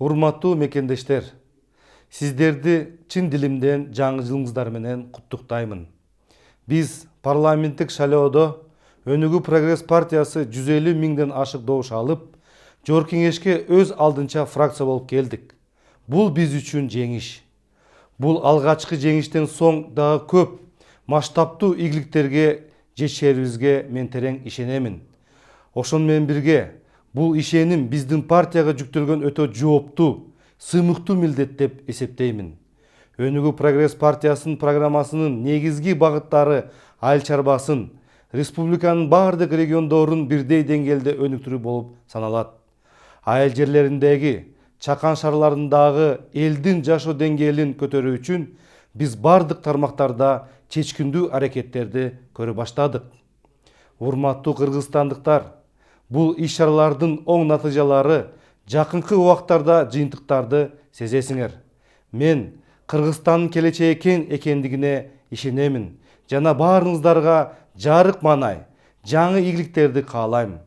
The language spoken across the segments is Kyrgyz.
Урматтуу мекендештер, сиздерди чын дилимден жаңы жылыңыздар менен куттуктаймын. Биз парламенттик шайлоодо Өнүгүү Прогресс партиясы 150 миңден ашык добуш алып, Жогорку кеңешке өз алдынча фракция болуп келдик. Бул биз үчүн жеңиш. Бул алгачкы жеңиштен соң дагы көп масштабтуу ийгиликтерге жетишерибизге мен терең ишенемин. Ошону менен бирге бул ишеним биздин партияга жүктөлгөн өтө жооптуу, сыймыктуу милдет деп эсептеймин. Өнүгүү Прогресс партиясынын программасынын негизги багыттары айыл чарбасын, республиканын баардык региондорун бирдей деңгээлде өнүктүрүү болуп саналат. Айыл жерлериндеги, чакан шаарларындагы элдин жашоо деңгээлин көтөрүү үчүн биз баардык тармактарда чечкиндүү аракеттерди көрө баштадык. Урматтуу кыргызстандыктар, бул иш-чаралардын оң натыйжалары жакынкы убактарда жыйынтыктарды сезесиңер. Мен Кыргызстандын келечеги кең экендигине ишенемин жана баарыңыздарга жарык маанай, жаңы ийгиликтерди каалайм.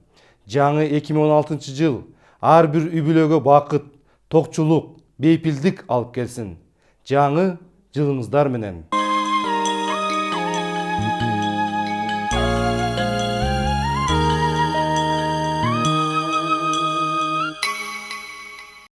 Жаңы 2016 жыл ар бир үй бүлөгө бакыт, токчулук, бейпилдик алып келсин. Жаңы жылыңыздар менен.